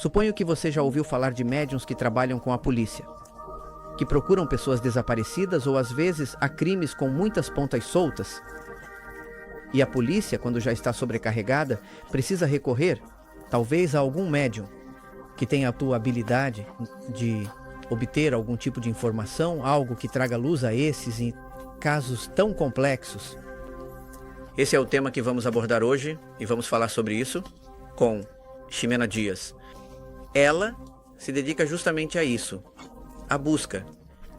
Suponho que você já ouviu falar de médiuns que trabalham com a polícia, que procuram pessoas desaparecidas ou às vezes há crimes com muitas pontas soltas. E a polícia, quando já está sobrecarregada, precisa recorrer, talvez a algum médium que tenha a tua habilidade de obter algum tipo de informação, algo que traga luz a esses em casos tão complexos. Esse é o tema que vamos abordar hoje e vamos falar sobre isso com Ximena Dias. Ela se dedica justamente a isso, a busca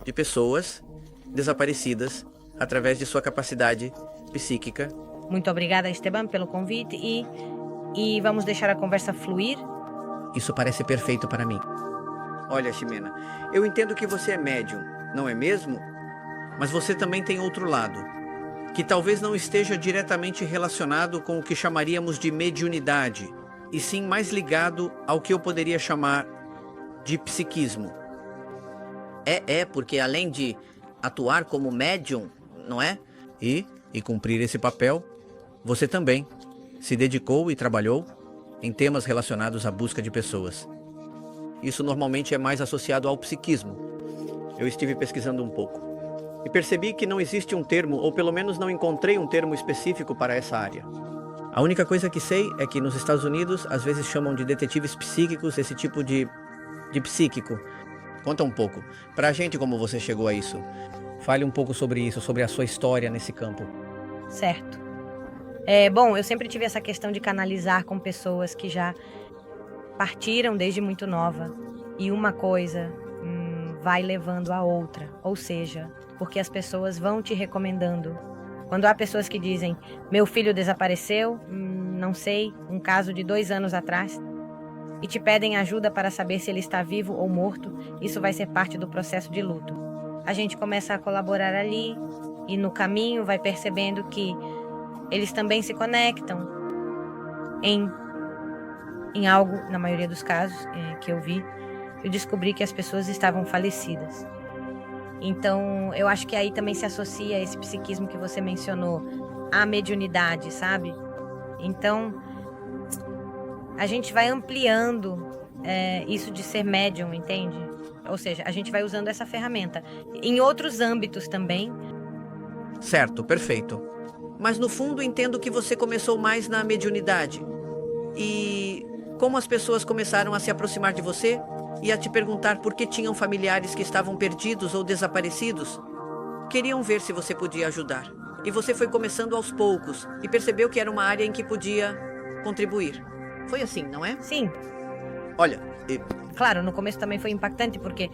de pessoas desaparecidas através de sua capacidade psíquica. Muito obrigada, Esteban, pelo convite e vamos deixar a conversa fluir. Isso parece perfeito para mim. Olha, Ximena, eu entendo que você é médium, não é mesmo? Mas você também tem outro lado, que talvez não esteja diretamente relacionado com o que chamaríamos de mediunidade, e sim mais ligado ao que eu poderia chamar de psiquismo. Porque além de atuar como médium, não é? E cumprir esse papel, você também se dedicou e trabalhou em temas relacionados à busca de pessoas. Isso normalmente é mais associado ao psiquismo. Eu estive pesquisando um pouco e percebi que não existe um termo, ou pelo menos não encontrei um termo específico para essa área. A única coisa que sei é que nos Estados Unidos às vezes chamam de detetives psíquicos esse tipo de psíquico. Conta um pouco pra gente como você chegou a isso. Fale um pouco sobre isso, sobre a sua história nesse campo. Certo. Bom, eu sempre tive essa questão de canalizar com pessoas que já partiram desde muito nova. E uma coisa vai levando a outra. Ou seja, porque as pessoas vão te recomendando. Quando há pessoas que dizem, meu filho desapareceu, não sei, um caso de 2 anos atrás, e te pedem ajuda para saber se ele está vivo ou morto, isso vai ser parte do processo de luto. A gente começa a colaborar ali e no caminho vai percebendo que eles também se conectam em algo, na maioria dos casos que eu vi, eu descobri que as pessoas estavam falecidas. Então, eu acho que aí também se associa esse psiquismo que você mencionou, à mediunidade, sabe? Então, a gente vai ampliando isso de ser médium, entende? Ou seja, a gente vai usando essa ferramenta em outros âmbitos também. Certo, perfeito. Mas no fundo entendo que você começou mais na mediunidade. E como as pessoas começaram a se aproximar de você e a te perguntar por que tinham familiares que estavam perdidos ou desaparecidos, queriam ver se você podia ajudar. E você foi começando aos poucos e percebeu que era uma área em que podia contribuir. Foi assim, não é? Sim. Olha, Claro, no começo também foi impactante porque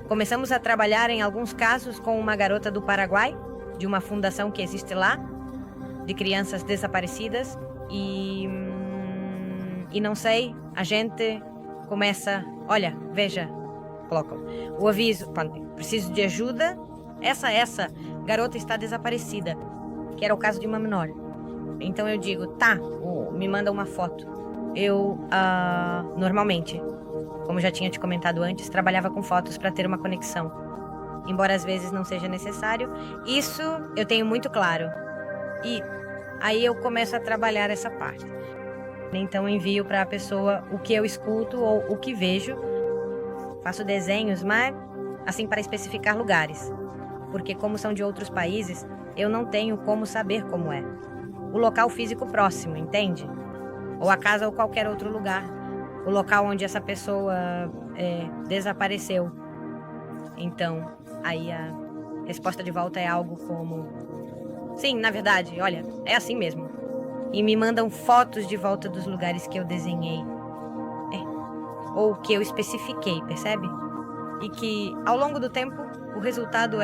começamos a trabalhar em alguns casos com uma garota do Paraguai, de uma fundação que existe lá, de crianças desaparecidas e não sei, a gente começa, olha, veja, colocam o aviso, preciso de ajuda, essa garota está desaparecida, que era o caso de uma menor. Então eu digo, tá, me manda uma foto. Eu, normalmente, como já tinha te comentado antes, trabalhava com fotos para ter uma conexão. Embora às vezes não seja necessário, isso eu tenho muito claro. E aí eu começo a trabalhar essa parte. Então envio para a pessoa o que eu escuto ou o que vejo. Faço desenhos, mas assim para especificar lugares. Porque como são de outros países, eu não tenho como saber como é. O local físico próximo, entende? Ou a casa ou qualquer outro lugar. O local onde essa pessoa desapareceu. Então, aí a resposta de volta é algo como... Sim, na verdade, olha, é assim mesmo. E me mandam fotos de volta dos lugares que eu desenhei. Ou que eu especifiquei, percebe? E que, ao longo do tempo, o resultado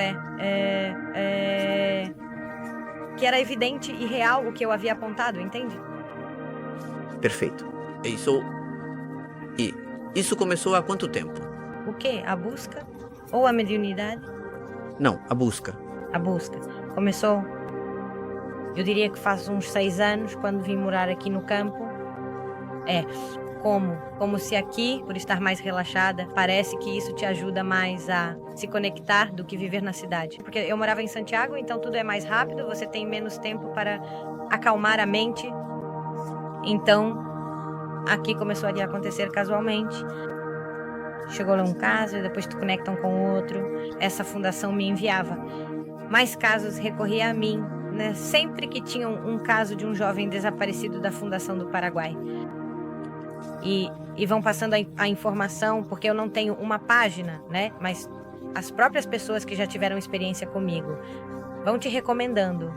que era evidente e real o que eu havia apontado, entende? Perfeito. Isso começou há quanto tempo? O quê? A busca? Ou a mediunidade? Não, a busca. A busca. Começou, eu diria que faz uns 6 anos, quando vim morar aqui no campo. Como se aqui, por estar mais relaxada, parece que isso te ajuda mais a se conectar do que viver na cidade. Porque eu morava em Santiago, então tudo é mais rápido, você tem menos tempo para acalmar a mente. Então, aqui começou a acontecer casualmente. Chegou lá um caso, depois te conectam com outro. Essa fundação me enviava mais casos, recorria a mim, né? Sempre que tinha um caso de um jovem desaparecido da Fundação do Paraguai. E vão passando a informação, porque eu não tenho uma página, né? Mas as próprias pessoas que já tiveram experiência comigo vão te recomendando.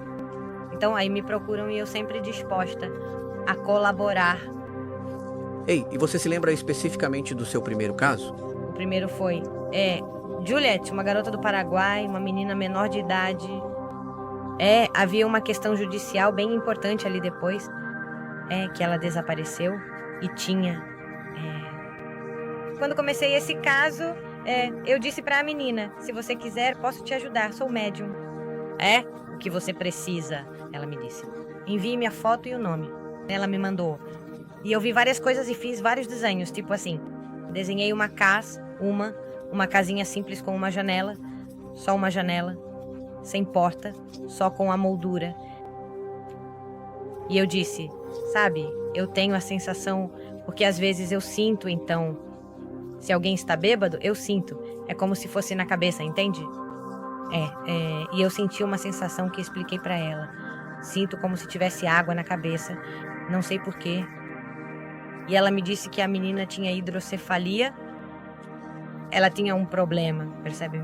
Então aí me procuram e eu sempre disposta a colaborar. Ei, e você se lembra especificamente do seu primeiro caso? O primeiro foi Juliette, uma garota do Paraguai, uma menina menor de idade. Havia uma questão judicial bem importante ali depois, que ela desapareceu e tinha. Quando comecei esse caso, eu disse para a menina: se você quiser, posso te ajudar, sou médium. O que você precisa, ela me disse. Envie-me a foto e o nome. Ela me mandou. E eu vi várias coisas e fiz vários desenhos, tipo assim, desenhei uma casa, uma casinha simples com uma janela, só uma janela, sem porta, só com a moldura. E eu disse, sabe, eu tenho a sensação, porque às vezes eu sinto, então, se alguém está bêbado, eu sinto. É como se fosse na cabeça, entende? E eu senti uma sensação que expliquei para ela. Sinto como se tivesse água na cabeça, não sei porquê. E ela me disse que a menina tinha hidrocefalia. Ela tinha um problema, percebe?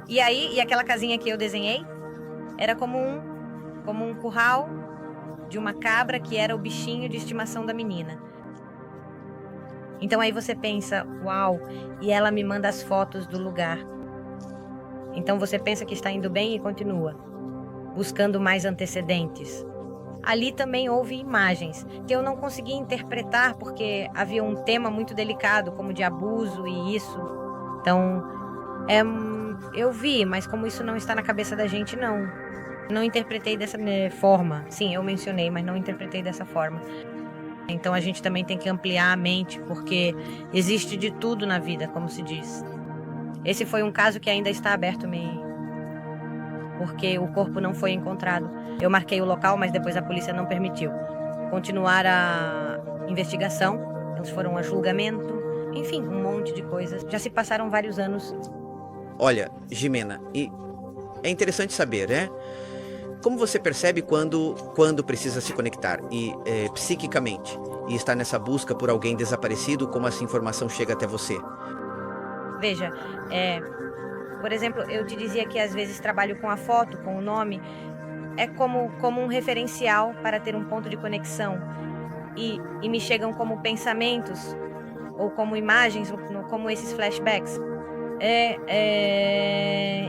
E aquela casinha que eu desenhei era como um curral de uma cabra que era o bichinho de estimação da menina. Então aí você pensa, uau, e ela me manda as fotos do lugar. Então você pensa que está indo bem e continua, buscando mais antecedentes. Ali também houve imagens que eu não conseguia interpretar porque havia um tema muito delicado, como de abuso e isso. Então, eu vi, mas como isso não está na cabeça da gente, não. Não interpretei dessa forma. Sim, eu mencionei, mas não interpretei dessa forma. Então a gente também tem que ampliar a mente, porque existe de tudo na vida, como se diz. Esse foi um caso que ainda está aberto, porque o corpo não foi encontrado. Eu marquei o local, mas depois a polícia não permitiu. Continuar a investigação, eles foram a julgamento, enfim, um monte de coisas. Já se passaram vários anos. Olha, Jimena, e é interessante saber, né? Como você percebe quando precisa se conectar psiquicamente e está nessa busca por alguém desaparecido, como essa informação chega até você? Veja, por exemplo, eu te dizia que às vezes trabalho com a foto, com o nome, é como um referencial para ter um ponto de conexão. E me chegam como pensamentos, ou como imagens, como esses flashbacks.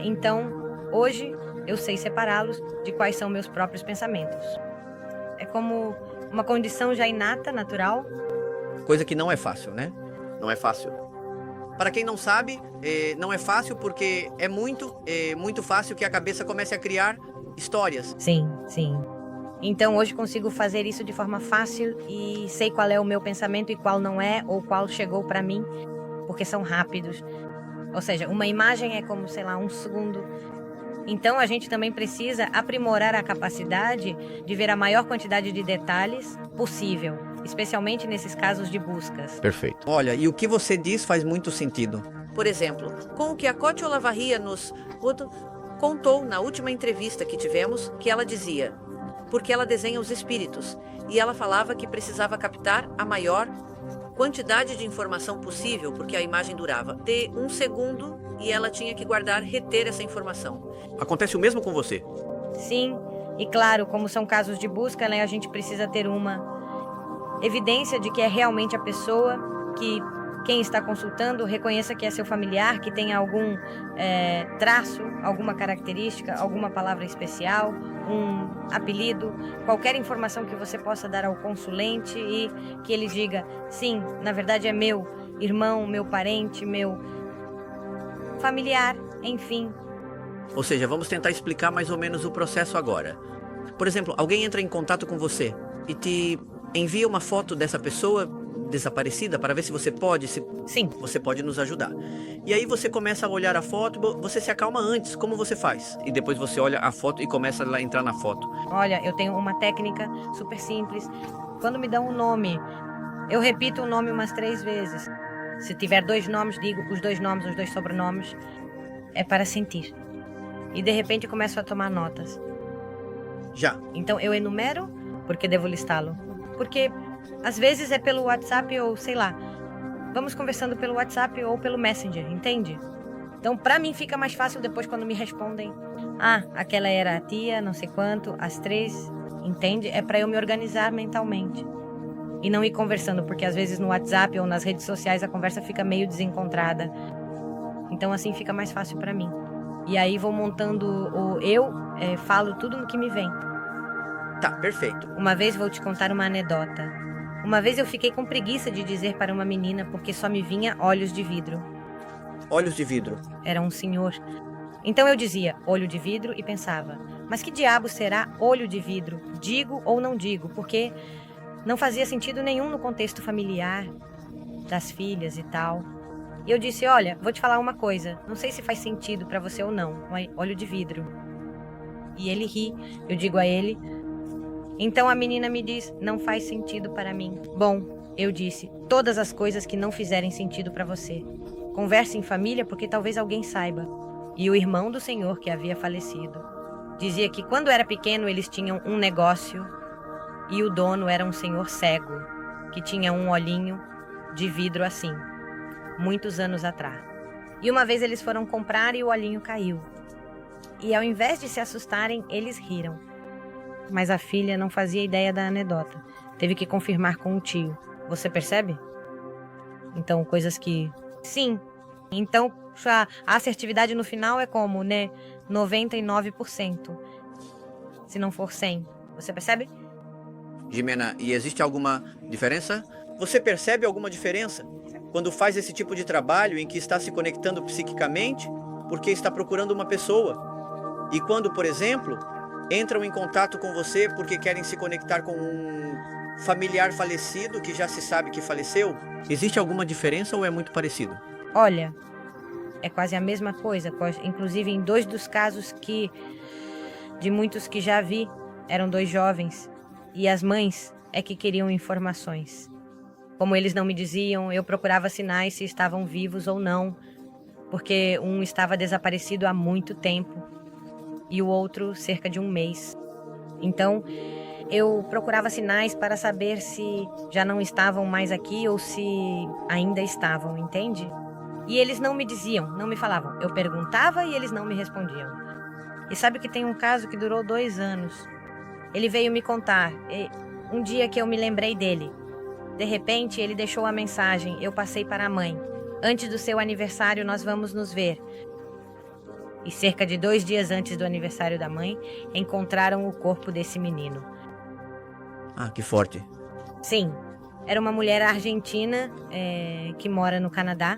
Então, hoje, eu sei separá-los de quais são meus próprios pensamentos. É como uma condição já inata, natural. Coisa que não é fácil, né? Não é fácil. Para quem não sabe, não é fácil porque é muito fácil que a cabeça comece a criar histórias. Sim. Então hoje consigo fazer isso de forma fácil e sei qual é o meu pensamento e qual não é, ou qual chegou para mim, porque são rápidos. Ou seja, uma imagem é como, sei lá, um segundo. Então a gente também precisa aprimorar a capacidade de ver a maior quantidade de detalhes possível, especialmente nesses casos de buscas. Perfeito. Olha, e o que você diz faz muito sentido. Por exemplo, com o que a Cote Olavarria nos contou na última entrevista que tivemos, que ela dizia, porque ela desenha os espíritos, e ela falava que precisava captar a maior quantidade de informação possível, porque a imagem durava de 1 segundo e ela tinha que guardar, reter essa informação. Acontece o mesmo com você? Sim, e claro, como são casos de busca, né, a gente precisa ter uma evidência de que é realmente a pessoa, que quem está consultando reconheça que é seu familiar, que tenha algum traço, alguma característica, alguma palavra especial, um apelido, qualquer informação que você possa dar ao consulente e que ele diga, sim, na verdade é meu irmão, meu parente, meu familiar, enfim. Ou seja, vamos tentar explicar mais ou menos o processo agora. Por exemplo, alguém entra em contato com você e te envia uma foto dessa pessoa desaparecida para ver se você pode, Sim. Você pode nos ajudar. E aí você começa a olhar a foto, você se acalma antes, como você faz? E depois você olha a foto e começa a entrar na foto. Olha, eu tenho uma técnica super simples. Quando me dão um nome Eu repito o nome umas 3 vezes. Se tiver 2 nomes, digo os 2 nomes, os 2 sobrenomes. É para sentir. E de repente eu começo a tomar notas. Já. Então eu enumero porque devo listá-lo. Porque às vezes é pelo WhatsApp ou sei lá. Vamos conversando pelo WhatsApp ou pelo Messenger, entende? Então pra mim fica mais fácil depois quando me respondem. Ah, aquela era a tia, não sei quanto, às 3, entende? É pra eu me organizar mentalmente. E não ir conversando, porque às vezes no WhatsApp ou nas redes sociais a conversa fica meio desencontrada. Então assim fica mais fácil pra mim. E aí vou montando falo tudo no que me vem. Tá, perfeito. Uma vez vou te contar uma anedota. Uma vez eu fiquei com preguiça de dizer para uma menina porque só me vinha olhos de vidro. Olhos de vidro. Era um senhor. Então eu dizia olho de vidro e pensava, mas que diabo será olho de vidro? Digo ou não digo? Porque não fazia sentido nenhum no contexto familiar, das filhas e tal. E eu disse, olha, vou te falar uma coisa. Não sei se faz sentido pra você ou não, mas olho de vidro. E ele ri. Eu digo a ele. Então a menina me diz, não faz sentido para mim. Bom, eu disse, todas as coisas que não fizerem sentido para você. Converse em família porque talvez alguém saiba. E o irmão do senhor que havia falecido dizia que quando era pequeno eles tinham um negócio e o dono era um senhor cego, que tinha um olhinho de vidro assim, muitos anos atrás. E uma vez eles foram comprar e o olhinho caiu. E ao invés de se assustarem, eles riram. Mas a filha não fazia ideia da anedota. Teve que confirmar com o tio. Você percebe? Então, coisas que... Sim. Então, a assertividade no final é como, né? 99%. Se não for 100%. Você percebe? Jimena, e existe alguma diferença? Você percebe alguma diferença quando faz esse tipo de trabalho em que está se conectando psiquicamente porque está procurando uma pessoa? E quando, por exemplo, entram em contato com você porque querem se conectar com um familiar falecido que já se sabe que faleceu? Existe alguma diferença ou é muito parecido? Olha, é quase a mesma coisa. Inclusive em 2 dos casos de muitos que já vi, eram 2 jovens. E as mães é que queriam informações. Como eles não me diziam, eu procurava sinais se estavam vivos ou não. Porque um estava desaparecido há muito tempo. E o outro cerca de 1 mês. Então, eu procurava sinais para saber se já não estavam mais aqui ou se ainda estavam, entende? E eles não me diziam, não me falavam. Eu perguntava e eles não me respondiam. E sabe que tem um caso que durou 2 anos. Ele veio me contar, um dia que eu me lembrei dele. De repente, ele deixou a mensagem, eu passei para a mãe. Antes do seu aniversário, nós vamos nos ver. E cerca de 2 dias antes do aniversário da mãe, encontraram o corpo desse menino. Ah, que forte. Sim, era uma mulher argentina que mora no Canadá.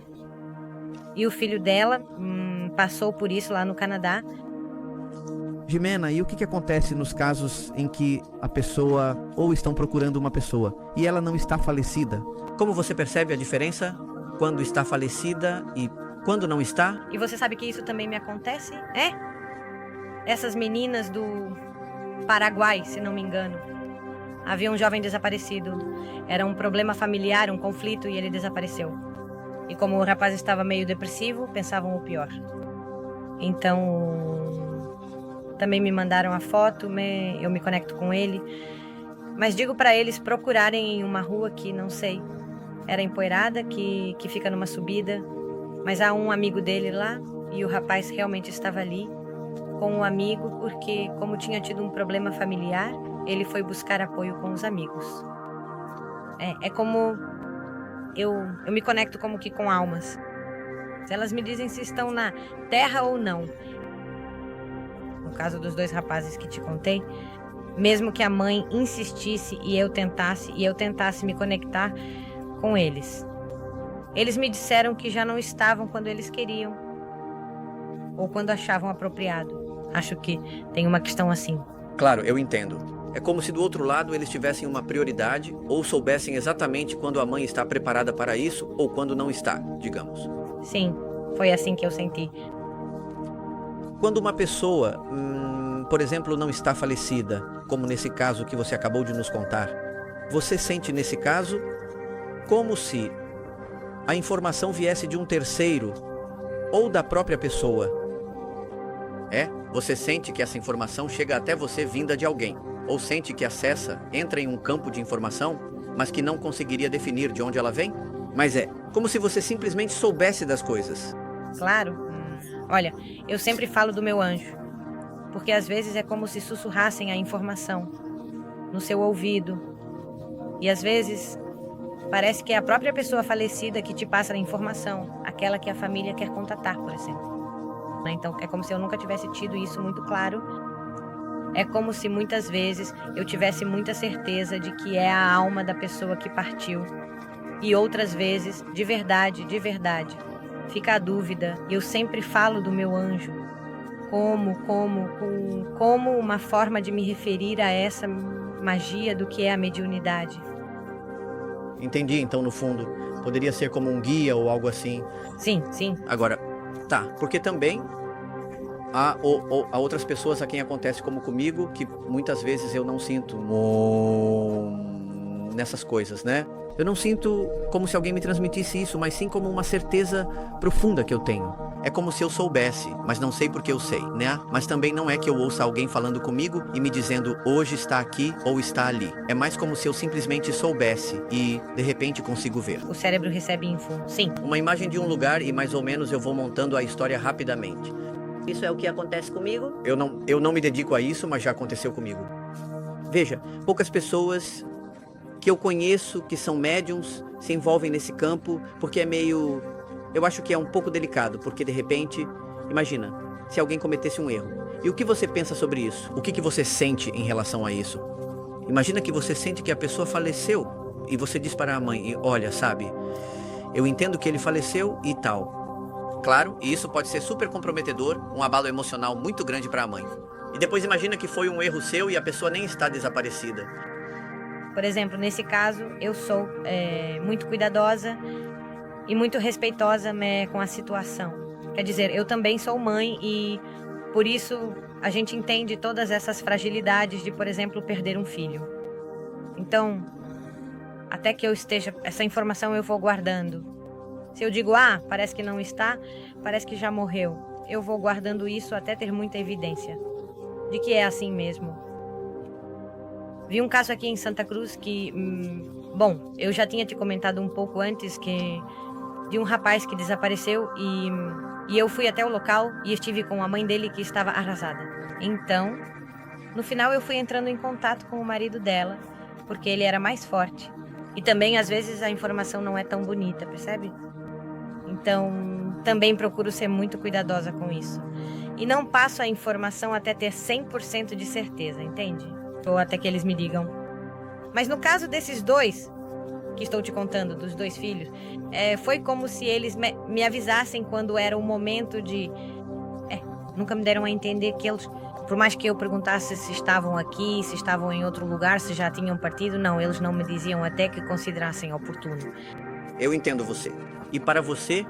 E o filho dela passou por isso lá no Canadá. Jimena, e o que acontece nos casos em que a pessoa ou estão procurando uma pessoa e ela não está falecida? Como você percebe a diferença quando está falecida e quando não está? E você sabe que isso também me acontece? Essas meninas do Paraguai, se não me engano. Havia um jovem desaparecido. Era um problema familiar, um conflito, e ele desapareceu. E como o rapaz estava meio depressivo, pensavam o pior. Então, também me mandaram a foto, eu me conecto com ele. Mas digo para eles procurarem em uma rua que, não sei, era empoeirada, que fica numa subida. Mas há um amigo dele lá, e o rapaz realmente estava ali com um amigo, porque como tinha tido um problema familiar, ele foi buscar apoio com os amigos. É como eu me conecto como que com almas. Se elas me dizem se estão na terra ou não. No caso dos 2 rapazes que te contei, mesmo que a mãe insistisse e eu tentasse me conectar com eles. Eles me disseram que já não estavam quando eles queriam ou quando achavam apropriado. Acho que tem uma questão assim. Claro, eu entendo. É como se do outro lado eles tivessem uma prioridade ou soubessem exatamente quando a mãe está preparada para isso ou quando não está, digamos. Sim, foi assim que eu senti. Quando uma pessoa, por exemplo, não está falecida, como nesse caso que você acabou de nos contar, você sente nesse caso como se a informação viesse de um terceiro ou da própria pessoa. Você sente que essa informação chega até você vinda de alguém, ou sente que acessa, entra em um campo de informação, mas que não conseguiria definir de onde ela vem? Mas como se você simplesmente soubesse das coisas. Claro. Olha, eu sempre falo do meu anjo, porque às vezes é como se sussurrassem a informação no seu ouvido. E às vezes parece que é a própria pessoa falecida que te passa a informação, aquela que a família quer contatar, por exemplo. Então é como se eu nunca tivesse tido isso muito claro. É como se muitas vezes eu tivesse muita certeza de que é a alma da pessoa que partiu. E outras vezes, de verdade, fica a dúvida. Eu sempre falo do meu anjo como uma forma de me referir a essa magia do que é a mediunidade. Entendi, então no fundo, poderia ser como um guia ou algo assim. Sim. Agora, tá, porque também há outras pessoas a quem acontece como comigo, que muitas vezes eu não sinto nessas coisas, né? Eu não sinto como se alguém me transmitisse isso, mas sim como uma certeza profunda que eu tenho. É como se eu soubesse, mas não sei porque eu sei, né? Mas também não é que eu ouça alguém falando comigo e me dizendo hoje está aqui ou está ali. É mais como se eu simplesmente soubesse e, de repente, consigo ver. O cérebro recebe info, sim. Uma imagem de um lugar e mais ou menos eu vou montando a história rapidamente. Isso é o que acontece comigo? Eu não me dedico a isso, mas já aconteceu comigo. Veja, poucas pessoas que eu conheço que são médiums se envolvem nesse campo, porque é meio... Eu acho que é um pouco delicado, porque de repente, imagina, se alguém cometesse um erro. E o que você pensa sobre isso? O que você sente em relação a isso? Imagina que você sente que a pessoa faleceu e você diz para a mãe, olha, sabe, eu entendo que ele faleceu e tal. Claro, e isso pode ser super comprometedor, um abalo emocional muito grande para a mãe. E depois imagina que foi um erro seu e a pessoa nem está desaparecida. Por exemplo, nesse caso, eu sou muito cuidadosa e muito respeitosa com a situação. Quer dizer, eu também sou mãe e, por isso, a gente entende todas essas fragilidades de, por exemplo, perder um filho. Então, até que eu esteja... Essa informação eu vou guardando. Se eu digo, parece que não está, parece que já morreu. Eu vou guardando isso até ter muita evidência de que é assim mesmo. Vi um caso aqui em Santa Cruz que, bom, eu já tinha te comentado um pouco antes de um rapaz que desapareceu e eu fui até o local e estive com a mãe dele que estava arrasada. Então, no final eu fui entrando em contato com o marido dela, porque ele era mais forte. E também, às vezes, a informação não é tão bonita, percebe? Então, também procuro ser muito cuidadosa com isso. E não passo a informação até ter 100% de certeza, entende? Ou até que eles me digam. Mas no caso desses dois, que estou te contando, dos dois filhos, foi como se eles me avisassem quando era o momento de... nunca me deram a entender que eles... Por mais que eu perguntasse se estavam aqui, se estavam em outro lugar, se já tinham partido, não, eles não me diziam até que considerassem oportuno. Eu entendo você. E para você,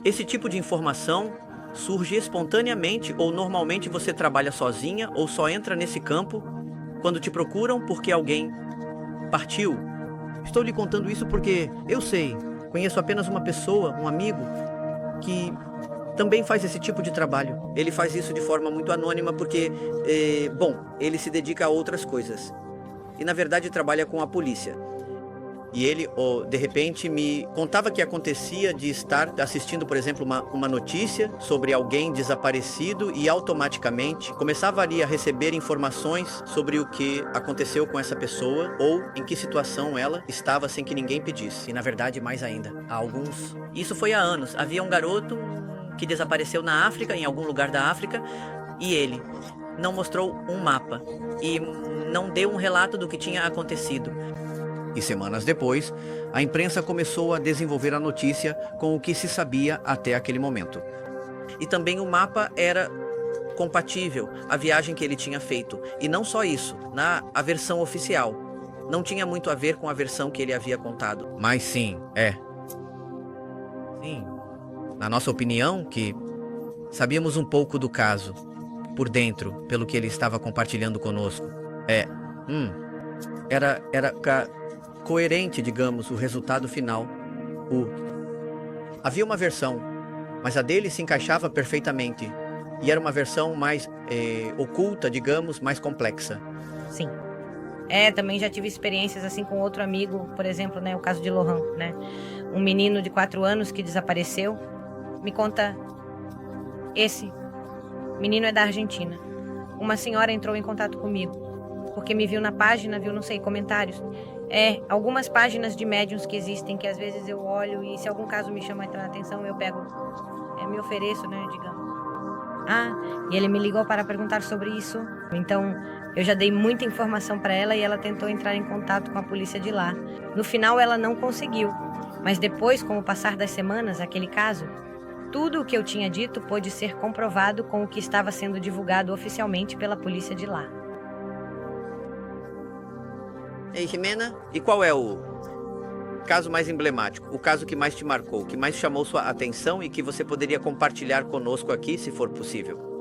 esse tipo de informação surge espontaneamente ou normalmente você trabalha sozinha ou só entra nesse campo quando te procuram porque alguém partiu? Estou lhe contando isso porque eu sei, conheço apenas uma pessoa, um amigo, que também faz esse tipo de trabalho. Ele faz isso de forma muito anônima porque, ele se dedica a outras coisas. E na verdade trabalha com a polícia. E ele, de repente, me contava que acontecia de estar assistindo, por exemplo, uma notícia sobre alguém desaparecido e automaticamente começava ali a receber informações sobre o que aconteceu com essa pessoa ou em que situação ela estava sem que ninguém pedisse. E na verdade, mais ainda, há alguns... Isso foi há anos. Havia um garoto que desapareceu na África, em algum lugar da África, e ele não mostrou um mapa e não deu um relato do que tinha acontecido. E semanas depois, a imprensa começou a desenvolver a notícia com o que se sabia até aquele momento. E também o mapa era compatível à viagem que ele tinha feito. E não só isso, a versão oficial. Não tinha muito a ver com a versão que ele havia contado. Mas sim, Sim. Na nossa opinião, que sabíamos um pouco do caso, por dentro, pelo que ele estava compartilhando conosco. coerente, digamos, o resultado final. Havia uma versão, mas a dele se encaixava perfeitamente. E era uma versão mais oculta, digamos, mais complexa. Sim. Também já tive experiências assim com outro amigo, por exemplo, né, o caso de Lohan, né? Um menino de 4 anos que desapareceu. Me conta, esse menino é da Argentina. Uma senhora entrou em contato comigo, porque me viu na página, viu, não sei, comentários. Algumas páginas de médiuns que existem, que às vezes eu olho e se algum caso me chama a atenção, eu pego, me ofereço, né, digamos. E ele me ligou para perguntar sobre isso. Então, eu já dei muita informação para ela e ela tentou entrar em contato com a polícia de lá. No final, ela não conseguiu. Mas depois, com o passar das semanas, aquele caso, tudo o que eu tinha dito pôde ser comprovado com o que estava sendo divulgado oficialmente pela polícia de lá. Ei, Jimena, e qual é o caso mais emblemático? O caso que mais te marcou, que mais chamou sua atenção e que você poderia compartilhar conosco aqui, se for possível?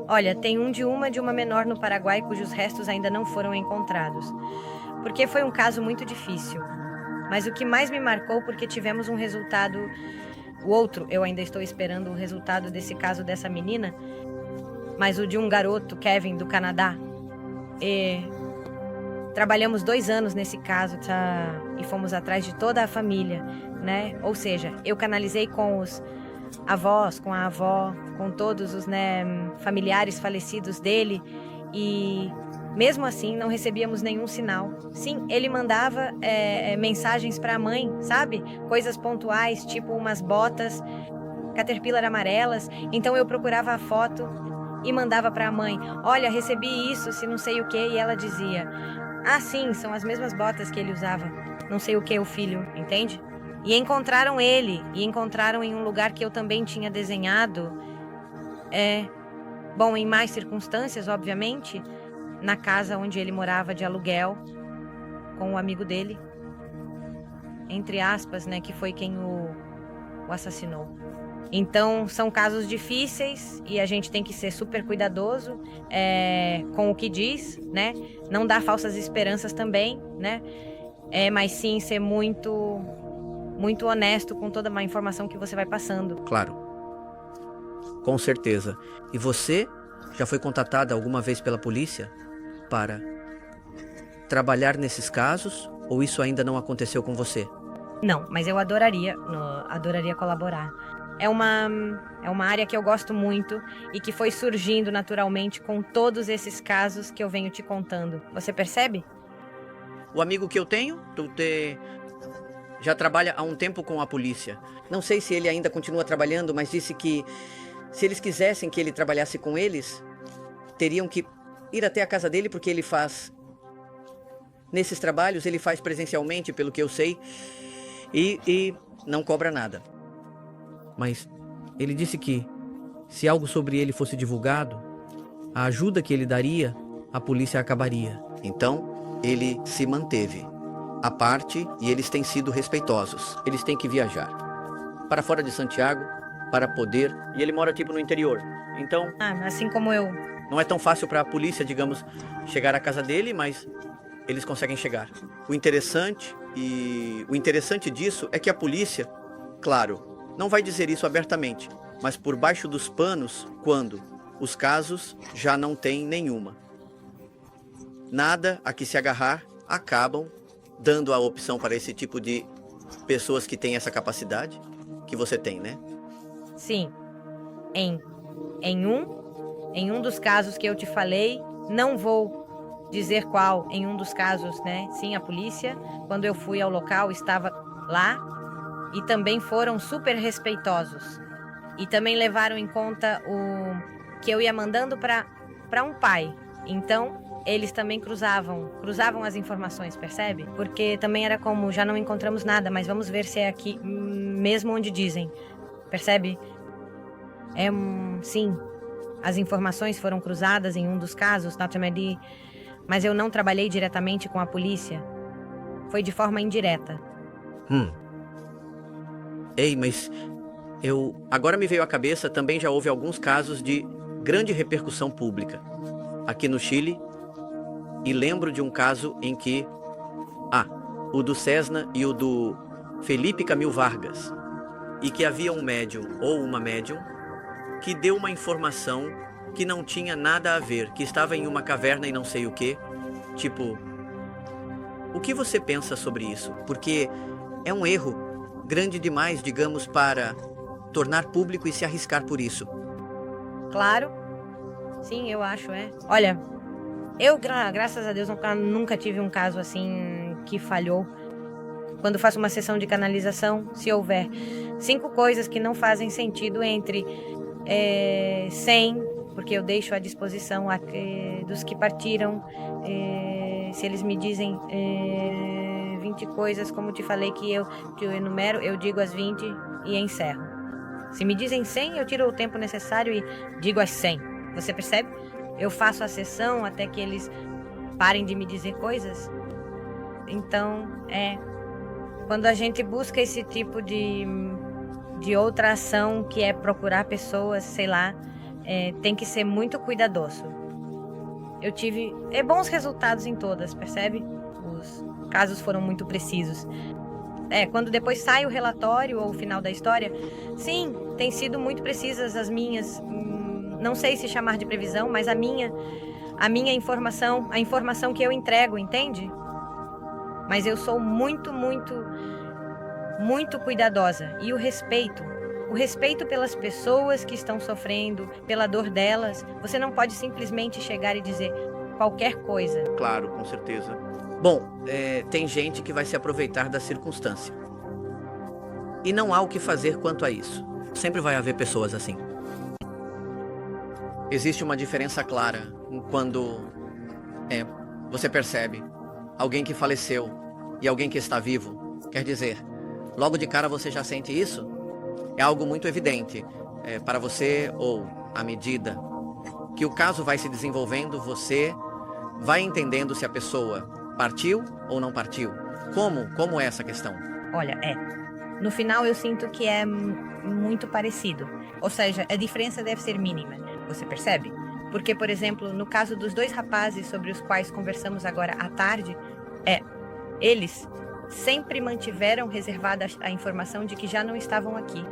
Olha, tem um de uma menor no Paraguai cujos restos ainda não foram encontrados. Porque foi um caso muito difícil. Mas o que mais me marcou porque tivemos um resultado... O outro, eu ainda estou esperando o resultado desse caso dessa menina, mas o de um garoto, Kevin, do Canadá. Trabalhamos 2 anos nesse caso, e fomos atrás de toda a família, né? Ou seja, eu canalizei com os avós, com a avó, com todos os familiares falecidos dele e mesmo assim não recebíamos nenhum sinal. Sim, ele mandava mensagens para a mãe, sabe? Coisas pontuais, tipo umas botas Caterpillar amarelas. Então eu procurava a foto e mandava para a mãe: olha, recebi isso, se não sei o que, e ela dizia: sim, são as mesmas botas que ele usava, não sei o que, o filho, entende? E encontraram ele, e encontraram em um lugar que eu também tinha desenhado, em mais circunstâncias, obviamente, na casa onde ele morava de aluguel, com o amigo dele, entre aspas, né, que foi quem o assassinou. Então, são casos difíceis e a gente tem que ser super cuidadoso com o que diz, né? Não dar falsas esperanças também, né? Mas sim ser muito, muito honesto com toda a informação que você vai passando. Claro. Com certeza. E você já foi contatada alguma vez pela polícia para trabalhar nesses casos? Ou isso ainda não aconteceu com você? Não, mas eu adoraria colaborar. É uma área que eu gosto muito e que foi surgindo naturalmente com todos esses casos que eu venho te contando. Você percebe? O amigo que eu tenho, já trabalha há um tempo com a polícia. Não sei se ele ainda continua trabalhando, mas disse que se eles quisessem que ele trabalhasse com eles, teriam que ir até a casa dele, porque ele faz... Nesses trabalhos, ele faz presencialmente, pelo que eu sei, e não cobra nada. Mas ele disse que, se algo sobre ele fosse divulgado, a ajuda que ele daria, a polícia acabaria. Então, ele se manteve à parte e eles têm sido respeitosos. Eles têm que viajar para fora de Santiago para poder... E ele mora tipo no interior. Então... assim como eu. Não é tão fácil para a polícia, digamos, chegar à casa dele, mas eles conseguem chegar. O interessante disso é que a polícia, claro, não vai dizer isso abertamente, mas por baixo dos panos, quando os casos já não têm nenhuma. Nada a que se agarrar, acabam dando a opção para esse tipo de pessoas que têm essa capacidade, que você tem, né? Sim. Em um dos casos que eu te falei, não vou dizer qual, em um dos casos, né? Sim, a polícia, quando eu fui ao local, estava lá. E também foram super respeitosos. E também levaram em conta o que eu ia mandando para um pai. Então, eles também cruzavam as informações, percebe? Porque também era como, já não encontramos nada, mas vamos ver se é aqui mesmo onde dizem. Percebe? Sim, as informações foram cruzadas em um dos casos, mas eu não trabalhei diretamente com a polícia. Foi de forma indireta. Ei, mas agora me veio à cabeça, também já houve alguns casos de grande repercussão pública. Aqui no Chile, E lembro de um caso em que... o do Cessna e o do Felipe Camil Vargas. E que havia um médium ou uma médium que deu uma informação que não tinha nada a ver, que estava em uma caverna e não sei o quê. Tipo, o que você pensa sobre isso? Porque é um erro grande demais, digamos, para tornar público e se arriscar por isso. Claro. Sim, eu acho, Olha, eu, graças a Deus, nunca tive um caso assim que falhou. Quando faço uma sessão de canalização, se houver 5 coisas que não fazem sentido entre 100, porque eu deixo à disposição dos que partiram, se eles me dizem 20 coisas, como te falei que eu enumero, eu digo as 20 e encerro. Se me dizem 100, eu tiro o tempo necessário e digo as 100. Você percebe? Eu faço a sessão até que eles parem de me dizer coisas. Então, quando a gente busca esse tipo de outra ação, que é procurar pessoas, sei lá, tem que ser muito cuidadoso. Eu tive bons resultados em todas, percebe? Os casos foram muito precisos. Quando depois sai o relatório ou o final da história, sim, tem sido muito precisas as minhas, não sei se chamar de previsão, mas a minha informação, a informação que eu entrego, entende? Mas eu sou muito, muito, muito cuidadosa. E o respeito pelas pessoas que estão sofrendo, pela dor delas, você não pode simplesmente chegar e dizer qualquer coisa. Claro, com certeza. Bom, tem gente que vai se aproveitar da circunstância. E não há o que fazer quanto a isso. Sempre vai haver pessoas assim. Existe uma diferença clara quando você percebe alguém que faleceu e alguém que está vivo. Quer dizer, logo de cara você já sente isso? É algo muito evidente para você, ou à medida que o caso vai se desenvolvendo, você vai entendendo se a pessoa partiu ou não partiu. Como é essa questão? Olha, no final eu sinto que é muito parecido. Ou seja, a diferença deve ser mínima. Você percebe? Porque, por exemplo, no caso dos 2 rapazes sobre os quais conversamos agora à tarde, eles sempre mantiveram reservada a informação de que já não estavam aqui.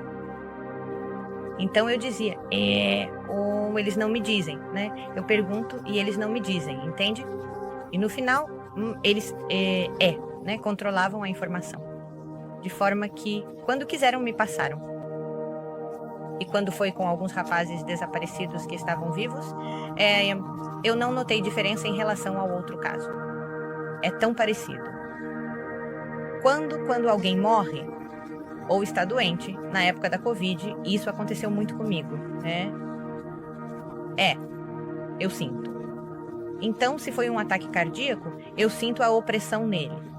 Então eu dizia, ou eles não me dizem, né? Eu pergunto e eles não me dizem, entende? E no final, eles controlavam a informação. De forma que, quando quiseram, me passaram. E quando foi com alguns rapazes desaparecidos que estavam vivos, eu não notei diferença em relação ao outro caso. É tão parecido. Quando alguém morre ou está doente, na época da Covid, isso aconteceu muito comigo, eu sinto. Então, se foi um ataque cardíaco, eu sinto a opressão nele.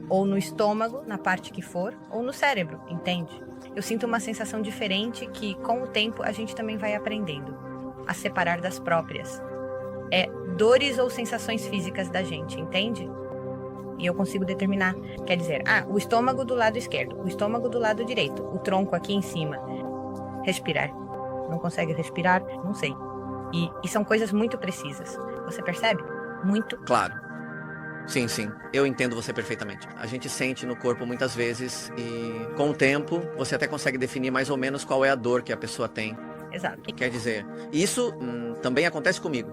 Ou no estômago, na parte que for, ou no cérebro, entende? Eu sinto uma sensação diferente que, com o tempo, a gente também vai aprendendo a separar das próprias. Dores ou sensações físicas da gente, entende? E eu consigo determinar. Quer dizer, o estômago do lado esquerdo, o estômago do lado direito, o tronco aqui em cima. Respirar. Não consegue respirar? Não sei. E são coisas muito precisas. Você percebe? Muito. Claro. Sim, eu entendo você perfeitamente. A gente sente no corpo muitas vezes e com o tempo você até consegue definir mais ou menos qual é a dor que a pessoa tem. Exato. Quer dizer, isso também acontece comigo.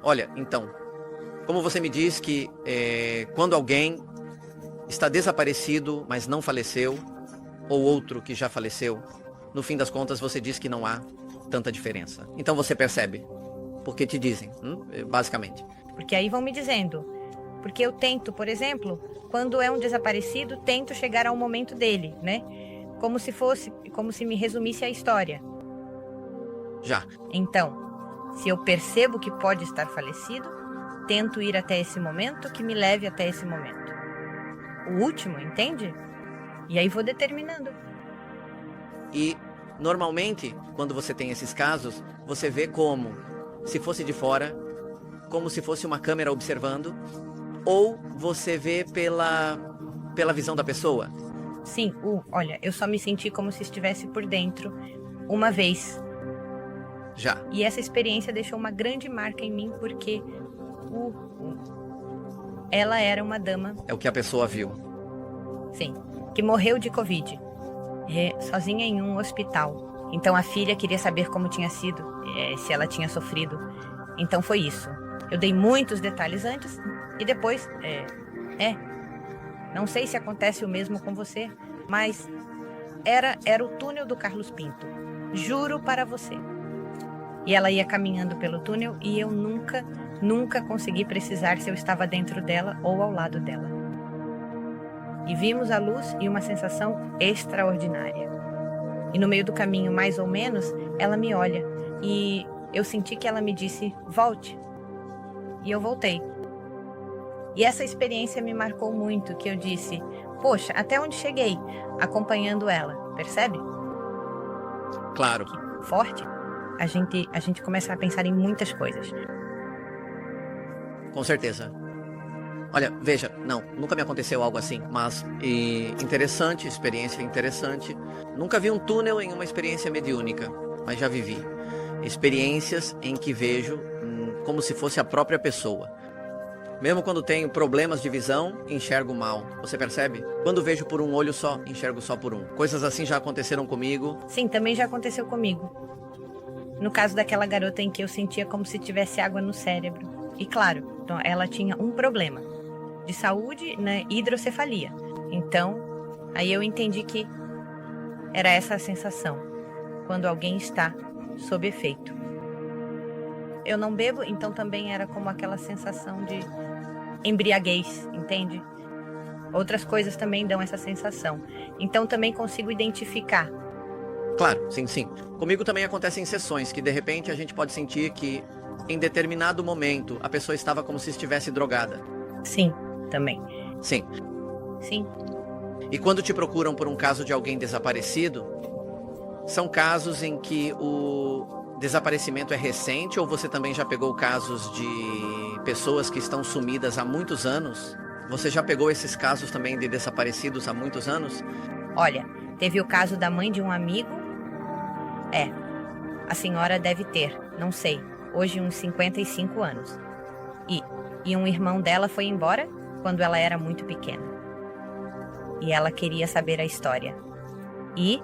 Olha, então, como você me diz que quando alguém está desaparecido, mas não faleceu, ou outro que já faleceu, no fim das contas você diz que não há tanta diferença. Então você percebe. Porque te dizem, basicamente. Porque aí vão me dizendo... Porque eu tento, por exemplo, quando é um desaparecido, tento chegar ao momento dele, né? Como se me resumisse a história. Já. Então, se eu percebo que pode estar falecido, tento ir até esse momento que me leve até esse momento. O último, entende? E aí vou determinando. E, normalmente, quando você tem esses casos, você vê como se fosse de fora, como se fosse uma câmera observando, ou você vê pela visão da pessoa? Sim, olha, eu só me senti como se estivesse por dentro uma vez. Já. E essa experiência deixou uma grande marca em mim, porque ela era uma dama, É o que a pessoa viu. sim, que morreu de Covid, sozinha em um hospital. Então a filha queria saber como tinha sido, se ela tinha sofrido. Então foi isso. Eu dei muitos detalhes antes e depois, não sei se acontece o mesmo com você, mas era o túnel do Carlos Pinto. Juro para você. E ela ia caminhando pelo túnel e eu nunca consegui precisar se eu estava dentro dela ou ao lado dela. E vimos a luz e uma sensação extraordinária. E no meio do caminho, mais ou menos, ela me olha e eu senti que ela me disse, volte. E eu voltei. E essa experiência me marcou muito, que eu disse, poxa, até onde cheguei, acompanhando ela, percebe? Claro. Que forte. A gente começa a pensar em muitas coisas. Com certeza. Olha, veja, não, nunca me aconteceu algo assim, mas interessante, experiência interessante. Nunca vi um túnel em uma experiência mediúnica, mas já vivi experiências em que vejo como se fosse a própria pessoa. Mesmo quando tenho problemas de visão, enxergo mal. Você percebe? Quando vejo por um olho só, enxergo só por um. Coisas assim já aconteceram comigo. Sim, também já aconteceu comigo. No caso daquela garota em que eu sentia como se tivesse água no cérebro. E claro, então ela tinha um problema de saúde, né, hidrocefalia. Então, aí eu entendi que era essa a sensação, quando alguém está sob efeito. Eu não bebo, então também era como aquela sensação de embriaguez, entende? Outras coisas também dão essa sensação. Então também consigo identificar. Claro, sim, sim. Comigo também acontecem sessões que de repente a gente pode sentir que em determinado momento a pessoa estava como se estivesse drogada. Sim, também. Sim. Sim. E quando te procuram por um caso de alguém desaparecido, são casos em que o desaparecimento é recente ou você também já pegou casos de pessoas que estão sumidas há muitos anos? Você já pegou esses casos também de desaparecidos há muitos anos? Olha, teve o caso da mãe de um amigo. A senhora deve ter, não sei, hoje uns 55 anos. E um irmão dela foi embora quando ela era muito pequena. E ela queria saber a história. E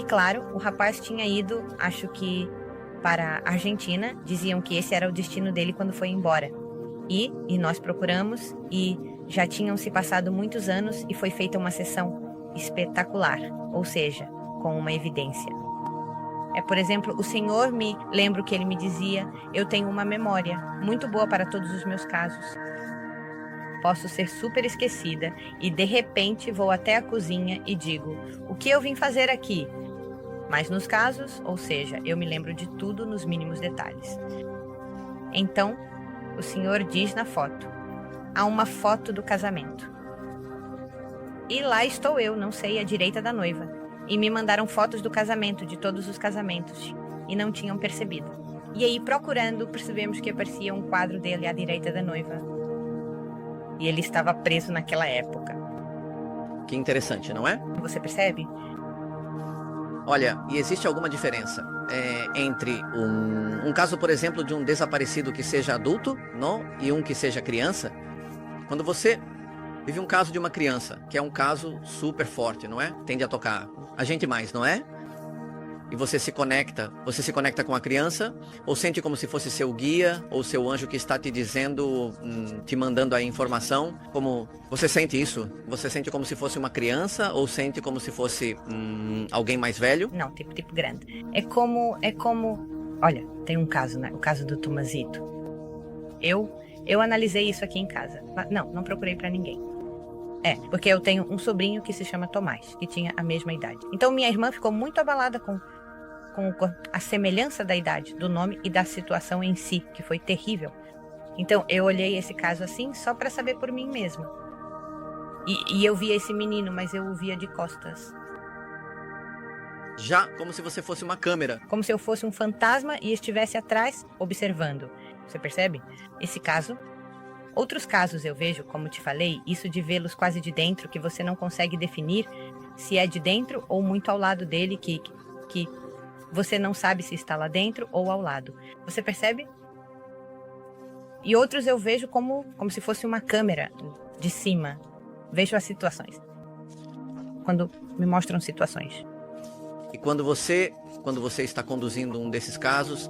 claro, o rapaz tinha ido, acho que para a Argentina, diziam que esse era o destino dele quando foi embora. E nós procuramos e já tinham se passado muitos anos e foi feita uma sessão espetacular, ou seja, com uma evidência. Por exemplo, o senhor lembro que ele me dizia, eu tenho uma memória muito boa para todos os meus casos. Posso ser super esquecida e de repente vou até a cozinha e digo, o que eu vim fazer aqui? Mas nos casos, ou seja, eu me lembro de tudo nos mínimos detalhes. Então, o senhor diz na foto, há uma foto do casamento. E lá estou eu, não sei, à direita da noiva. E me mandaram fotos do casamento, de todos os casamentos, e não tinham percebido. E aí, procurando, percebemos que aparecia um quadro dele à direita da noiva. E ele estava preso naquela época. Que interessante, não é? Você percebe? Olha, e existe alguma diferença entre um caso, por exemplo, de um desaparecido que seja adulto, não? E um que seja criança? Quando você vive um caso de uma criança, que é um caso super forte, não é? Tende a tocar a gente mais, não é? E você se conecta com a criança, ou sente como se fosse seu guia, ou seu anjo que está te dizendo, te mandando a informação, como você sente isso? Você sente como se fosse uma criança, ou sente como se fosse alguém mais velho? Não, tipo grande. É como, olha, tem um caso, né? O caso do Tomazito. Eu analisei isso aqui em casa. Não procurei pra ninguém. Porque eu tenho um sobrinho que se chama Tomás, que tinha a mesma idade. Então minha irmã ficou muito abalada com a semelhança da idade, do nome e da situação em si, que foi terrível. Então eu olhei esse caso assim só para saber por mim mesma. E eu via esse menino, mas eu o via de costas. Já como se você fosse uma câmera. Como se eu fosse um fantasma e estivesse atrás observando. Você percebe? Esse caso. Outros casos eu vejo, como te falei, isso de vê-los quase de dentro, que você não consegue definir se é de dentro ou muito ao lado dele, que você não sabe se está lá dentro ou ao lado. Você percebe? E outros eu vejo como se fosse uma câmera de cima. Vejo as situações. Quando me mostram situações. E quando você está conduzindo um desses casos,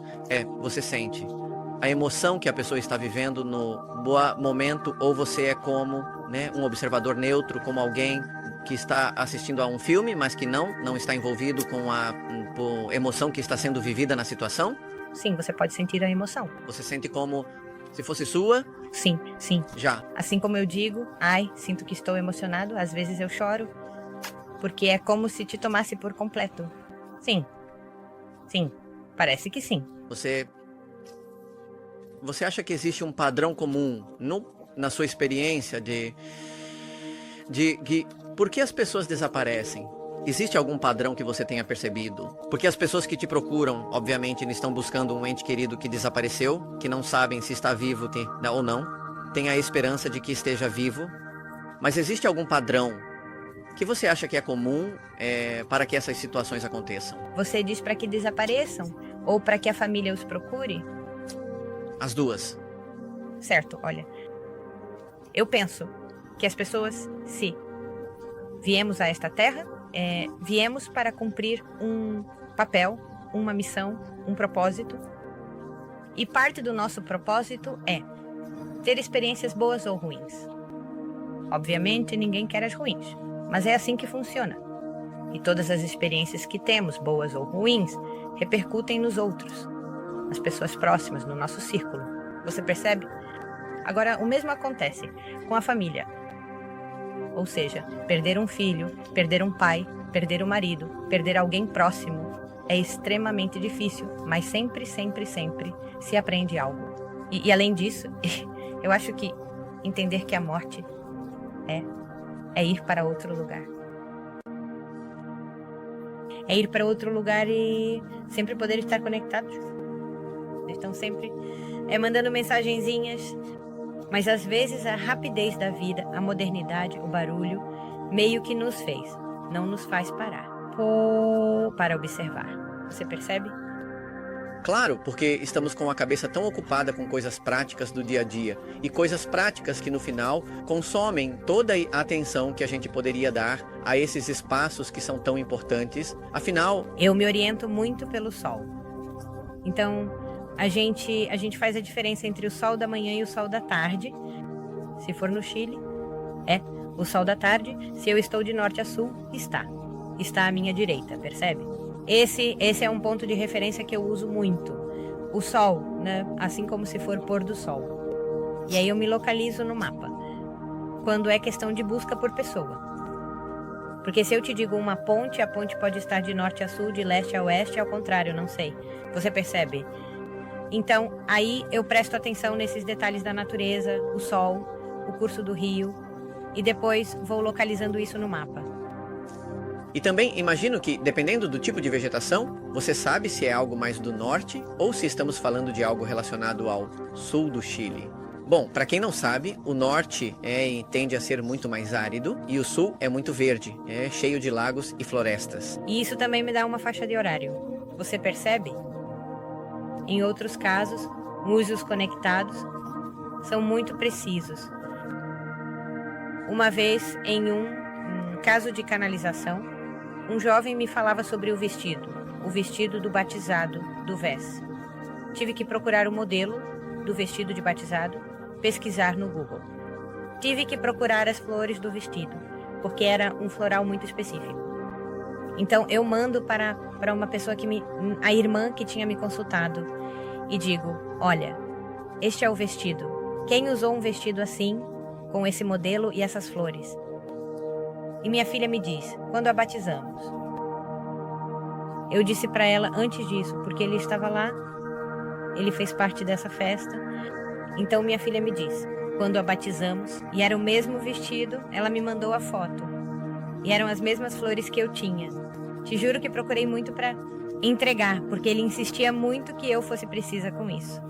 você sente a emoção que a pessoa está vivendo no momento, ou você é como, né, um observador neutro, como alguém que está assistindo a um filme, mas que não está envolvido com a emoção que está sendo vivida na situação? Sim, você pode sentir a emoção. Você sente como se fosse sua? Sim, sim. Já. Assim como eu digo, sinto que estou emocionado, às vezes eu choro, porque é como se te tomasse por completo. Sim, parece que sim. Você acha que existe um padrão comum na sua experiência de por que as pessoas desaparecem? Existe algum padrão que você tenha percebido? Porque as pessoas que te procuram, obviamente, estão buscando um ente querido que desapareceu, que não sabem se está vivo ou não, tem a esperança de que esteja vivo. Mas existe algum padrão que você acha que é comum para que essas situações aconteçam? Você diz para que desapareçam ou para que a família os procure? As duas. Certo, olha. Eu penso que as pessoas, se viemos a esta terra, viemos para cumprir um papel, uma missão, um propósito. E parte do nosso propósito é ter experiências boas ou ruins. Obviamente, ninguém quer as ruins, mas é assim que funciona. E todas as experiências que temos, boas ou ruins, repercutem nos outros, nas pessoas próximas, no nosso círculo. Você percebe? Agora, o mesmo acontece com a família. Ou seja, perder um filho, perder um pai, perder um marido, perder alguém próximo é extremamente difícil, mas sempre se aprende algo. E além disso, eu acho que entender que a morte é ir para outro lugar. É ir para outro lugar e sempre poder estar conectados. Estão sempre mandando mensagenzinhas, mas às vezes a rapidez da vida, a modernidade, o barulho, meio que nos não nos faz parar para observar. Você percebe? Claro, porque estamos com a cabeça tão ocupada com coisas práticas do dia a dia, e coisas práticas que no final consomem toda a atenção que a gente poderia dar a esses espaços que são tão importantes. Afinal, eu me oriento muito pelo sol. Então, a gente faz a diferença entre o sol da manhã e o sol da tarde. Se for no Chile, o sol da tarde. Se eu estou de norte a sul, está à minha direita, percebe? Esse é um ponto de referência que eu uso muito. O sol, né? Assim como se for pôr do sol. E aí eu me localizo no mapa, quando é questão de busca por pessoa. Porque se eu te digo uma ponte, a ponte pode estar de norte a sul, de leste a oeste, ao contrário, não sei. Você percebe? Então, aí eu presto atenção nesses detalhes da natureza, o sol, o curso do rio, e depois vou localizando isso no mapa. E também imagino que, dependendo do tipo de vegetação, você sabe se é algo mais do norte ou se estamos falando de algo relacionado ao sul do Chile. Bom, para quem não sabe, o norte tende a ser muito mais árido e o sul é muito verde, cheio de lagos e florestas. E isso também me dá uma faixa de horário. Você percebe? Em outros casos, usos conectados são muito precisos. Uma vez, em um caso de canalização, um jovem me falava sobre o vestido do batizado do VES. Tive que procurar o modelo do vestido de batizado, pesquisar no Google. Tive que procurar as flores do vestido, porque era um floral muito específico. Então eu mando para uma pessoa a irmã que tinha me consultado, e digo: olha, este é o vestido. Quem usou um vestido assim, com esse modelo e essas flores? E minha filha me diz: quando a batizamos. Eu disse para ela antes disso, porque ele estava lá, ele fez parte dessa festa. Então minha filha me diz: quando a batizamos, e era o mesmo vestido, ela me mandou a foto. E eram as mesmas flores que eu tinha. Te juro que procurei muito para entregar, porque ele insistia muito que eu fosse precisa com isso.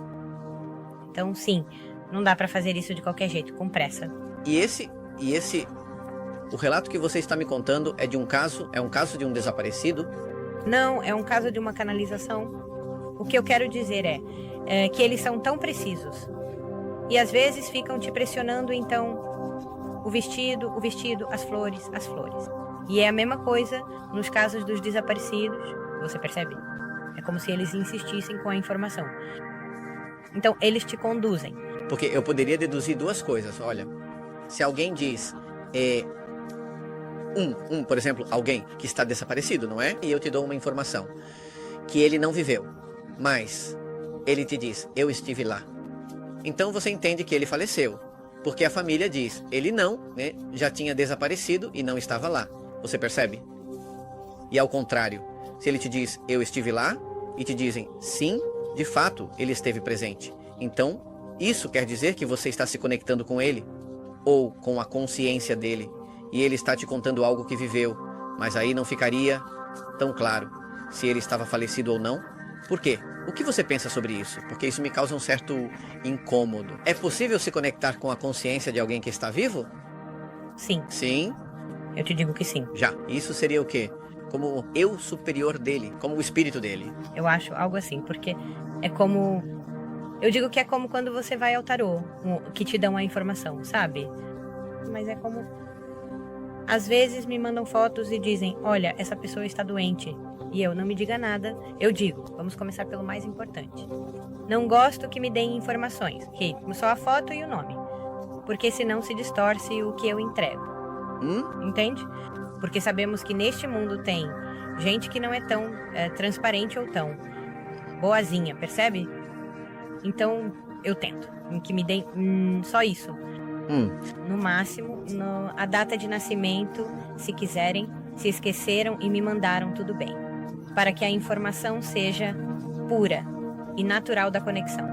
Então, sim, não dá para fazer isso de qualquer jeito, com pressa. O relato que você está me contando é um caso de um desaparecido? Não, é um caso de uma canalização. O que eu quero dizer é que eles são tão precisos E às vezes ficam te pressionando, então, o vestido, as flores, as flores. E é a mesma coisa nos casos dos desaparecidos, você percebe? É como se eles insistissem com a informação. Então, eles te conduzem. Porque eu poderia deduzir duas coisas. Olha, se alguém diz, por exemplo, alguém que está desaparecido, não é? E eu te dou uma informação que ele não viveu, mas ele te diz, eu estive lá. Então você entende que ele faleceu, porque a família diz, ele não, né? Já tinha desaparecido e não estava lá. Você percebe? E ao contrário, se ele te diz, eu estive lá, e te dizem, sim, de fato, ele esteve presente. Então, isso quer dizer que você está se conectando com ele, ou com a consciência dele, e ele está te contando algo que viveu, mas aí não ficaria tão claro se ele estava falecido ou não. Por quê? O que você pensa sobre isso? Porque isso me causa um certo incômodo. É possível se conectar com a consciência de alguém que está vivo? Sim. Sim? Eu te digo que sim. Já. Isso seria o quê? Como eu superior dele, como o espírito dele. Eu acho algo assim, porque é como... Eu digo que é como quando você vai ao tarô, que te dão a informação, sabe? Mas é como... Às vezes me mandam fotos e dizem, olha, essa pessoa está doente. E eu, não me diga nada. Eu digo, vamos começar pelo mais importante. Não gosto que me deem informações, que só a foto e o nome. Porque senão se distorce o que eu entrego. Entende? Porque sabemos que neste mundo tem gente que não é tão transparente ou tão boazinha, percebe? Então, eu tento que me deem só isso. No máximo, a data de nascimento, se quiserem, se esqueceram e me mandaram, tudo bem. Para que a informação seja pura e natural da conexão.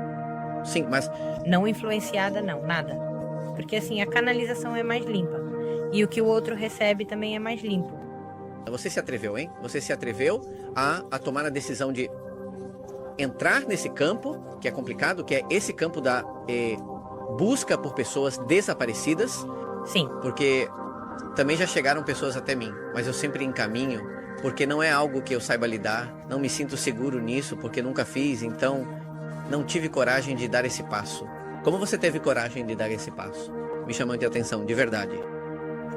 Sim, mas... Não influenciada, não, nada. Porque assim, a canalização é mais limpa. E o que o outro recebe também é mais limpo. Você se atreveu, hein? Você se atreveu a tomar a decisão de entrar nesse campo, que é complicado, que é esse campo da busca por pessoas desaparecidas. Sim. Porque também já chegaram pessoas até mim, mas eu sempre encaminho, porque não é algo que eu saiba lidar, não me sinto seguro nisso, porque nunca fiz, então não tive coragem de dar esse passo. Como você teve coragem de dar esse passo? Me chamando de atenção, de verdade.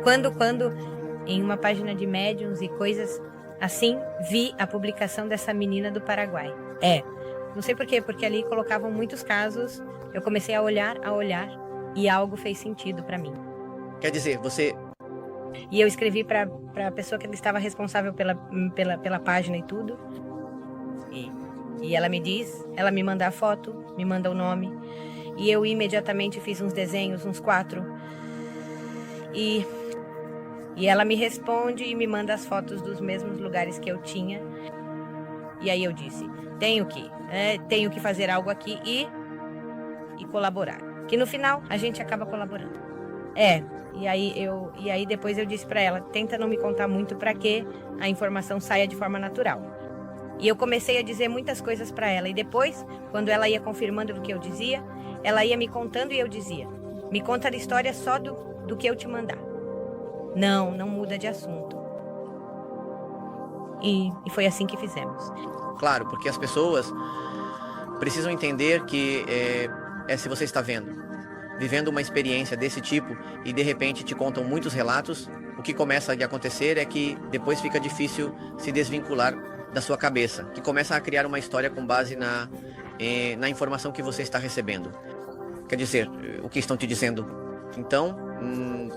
Quando em uma página de médiums e coisas assim, vi a publicação dessa menina do Paraguai. Não sei por quê, porque ali colocavam muitos casos, eu comecei a olhar, e algo fez sentido pra mim. Quer dizer, você... E eu escrevi pra pessoa que estava responsável pela página e tudo, e ela me diz, ela me manda a foto, me manda o nome, e eu imediatamente fiz uns desenhos, uns 4, e ela me responde e me manda as fotos dos mesmos lugares que eu tinha. E aí eu disse, tenho que fazer algo aqui e colaborar. Que no final a gente acaba colaborando. E aí depois eu disse pra ela, tenta não me contar muito pra que a informação saia de forma natural. E eu comecei a dizer muitas coisas pra ela. E depois, quando ela ia confirmando o que eu dizia, ela ia me contando e eu dizia, me conta a história só do que eu te mandar. Não muda de assunto. E foi assim que fizemos. Claro, porque as pessoas precisam entender que se você está vivendo uma experiência desse tipo e de repente te contam muitos relatos, o que começa a acontecer é que depois fica difícil se desvincular da sua cabeça, que começa a criar uma história com base na informação que você está recebendo. Quer dizer, o que estão te dizendo. Então,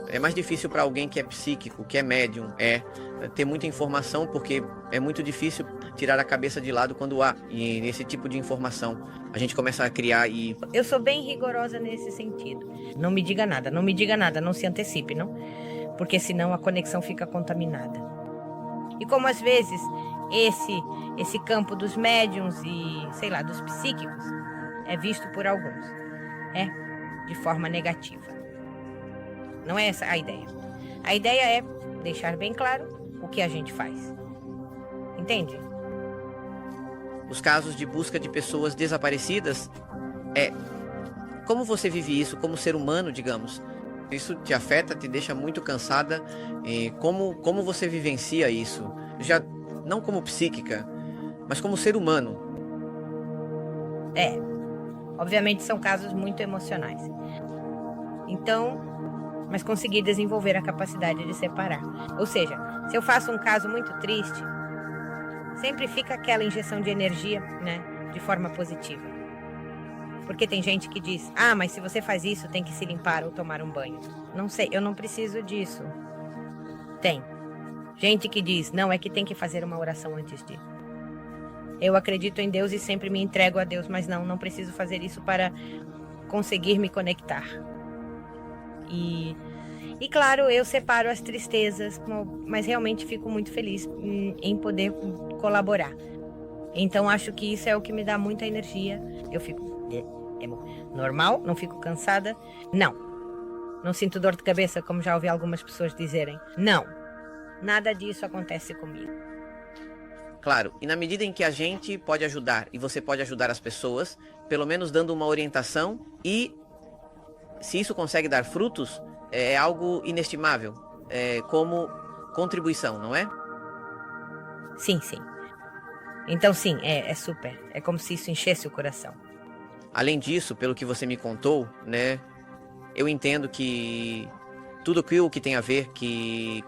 é mais difícil para alguém que é psíquico, que é médium, ter muita informação, porque é muito difícil tirar a cabeça de lado quando há. E nesse tipo de informação, a gente começa a criar e... Eu sou bem rigorosa nesse sentido. Não me diga nada, não se antecipe, não? Porque senão a conexão fica contaminada. E como às vezes esse campo dos médiums e, sei lá, dos psíquicos é visto por alguns, de forma negativa. Não é essa a ideia. A ideia é deixar bem claro o que a gente faz. Entende? Os casos de busca de pessoas desaparecidas, como você vive isso como ser humano, digamos? Isso te afeta, te deixa muito cansada? Como você vivencia isso? Já não como psíquica, mas como ser humano. Obviamente são casos muito emocionais. Então, mas consegui desenvolver a capacidade de separar. Ou seja, se eu faço um caso muito triste, sempre fica aquela injeção de energia, né, de forma positiva. Porque tem gente que diz, mas se você faz isso, tem que se limpar ou tomar um banho. Não sei, eu não preciso disso. Tem gente que diz, não, é que tem que fazer uma oração antes de. Eu acredito em Deus e sempre me entrego a Deus, mas não preciso fazer isso para conseguir me conectar. E claro, eu separo as tristezas, mas realmente fico muito feliz em poder colaborar. Então acho que isso é o que me dá muita energia. Eu fico normal, não fico cansada. Não sinto dor de cabeça, como já ouvi algumas pessoas dizerem. Não, nada disso acontece comigo. Claro, e na medida em que a gente pode ajudar, e você pode ajudar as pessoas, pelo menos dando uma orientação, e se isso consegue dar frutos, é algo inestimável, como contribuição, não é? Sim. Então sim, é super. É como se isso enchesse o coração. Além disso, pelo que você me contou, né, eu entendo que tudo aquilo que tem a ver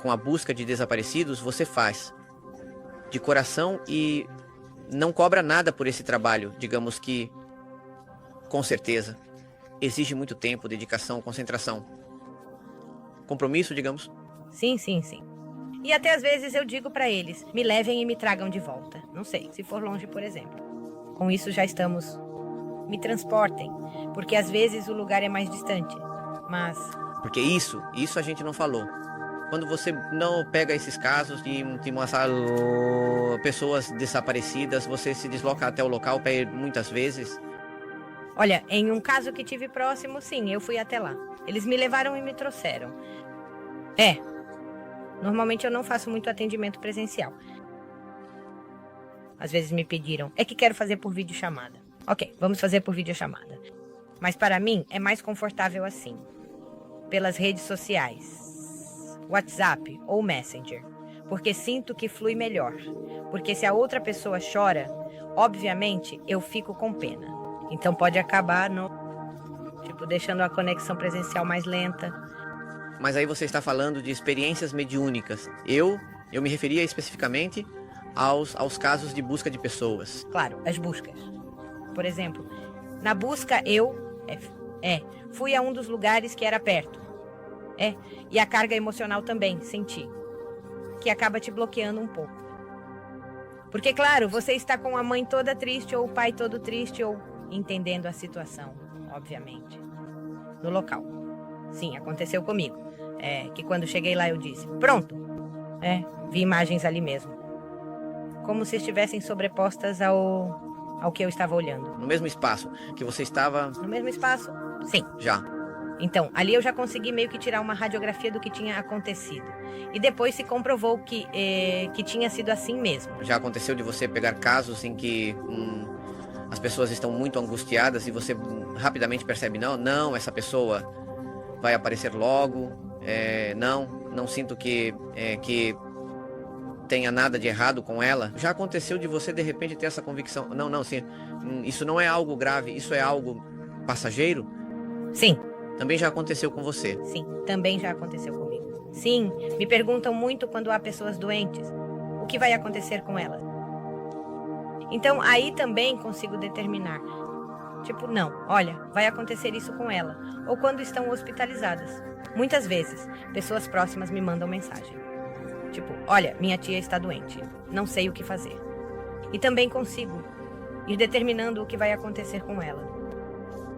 com a busca de desaparecidos, você faz de coração e não cobra nada por esse trabalho. Digamos que, com certeza, exige muito tempo, dedicação, concentração. Compromisso, digamos. Sim. E até às vezes eu digo para eles, me levem e me tragam de volta. Não sei, se for longe, por exemplo. Com isso já estamos... Me transportem, porque às vezes o lugar é mais distante, mas... Porque isso a gente não falou. Quando você não pega esses casos de mostrar pessoas desaparecidas, você se desloca até o local para ir muitas vezes? Olha, em um caso que tive próximo, sim, eu fui até lá. Eles me levaram e me trouxeram. Normalmente eu não faço muito atendimento presencial. Às vezes me pediram, é que quero fazer por videochamada. Ok, vamos fazer por videochamada. Mas para mim é mais confortável assim. Pelas redes sociais. WhatsApp ou Messenger. Porque sinto que flui melhor. Porque se a outra pessoa chora, obviamente eu fico com pena. Então pode acabar deixando a conexão presencial mais lenta. Mas aí você está falando de experiências mediúnicas. Eu me referia especificamente aos casos de busca de pessoas. Claro, as buscas. Por exemplo, na busca fui a um dos lugares que era perto. E a carga emocional também, senti. Que acaba te bloqueando um pouco. Porque, claro, você está com a mãe toda triste, ou o pai todo triste, ou entendendo a situação, obviamente. No local. Sim, aconteceu comigo. Que quando cheguei lá eu disse, pronto. Vi imagens ali mesmo. Como se estivessem sobrepostas ao que eu estava olhando. No mesmo espaço que você estava... No mesmo espaço? Sim. Já. Então, ali eu já consegui meio que tirar uma radiografia do que tinha acontecido. E depois se comprovou que tinha sido assim mesmo. Já aconteceu de você pegar casos em que as pessoas estão muito angustiadas e você rapidamente percebe, não, essa pessoa vai aparecer logo, não sinto que tenha nada de errado com ela. Já aconteceu de você de repente ter essa convicção, sim, isso não é algo grave, isso é algo passageiro? Sim. Também já aconteceu com você? Sim, também já aconteceu comigo. Sim, me perguntam muito quando há pessoas doentes, o que vai acontecer com elas? Então, aí também consigo determinar. Não, olha, vai acontecer isso com ela. Ou quando estão hospitalizadas. Muitas vezes, pessoas próximas me mandam mensagem. Olha, minha tia está doente, não sei o que fazer. E também consigo ir determinando o que vai acontecer com ela.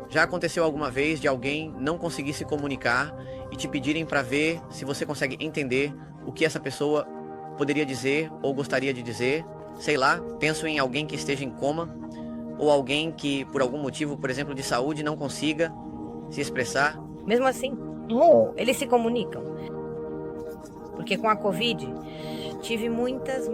Já aconteceu alguma vez de alguém não conseguir se comunicar e te pedirem para ver se você consegue entender o que essa pessoa poderia dizer ou gostaria de dizer? Sei lá, penso em alguém que esteja em coma ou alguém que, por algum motivo, por exemplo, de saúde, não consiga se expressar. Mesmo assim, eles se comunicam. Porque com a Covid, tive muitas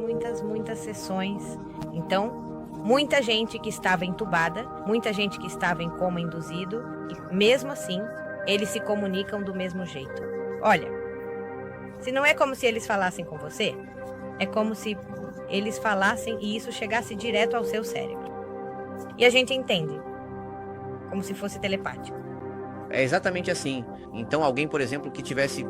sessões. Então, muita gente que estava entubada, muita gente que estava em coma induzido, e mesmo assim, eles se comunicam do mesmo jeito. Olha, se não é como se eles falassem com você, é como se eles falassem e isso chegasse direto ao seu cérebro. E a gente entende. como se fosse telepático. É exatamente assim. Então alguém, por exemplo, que tivesse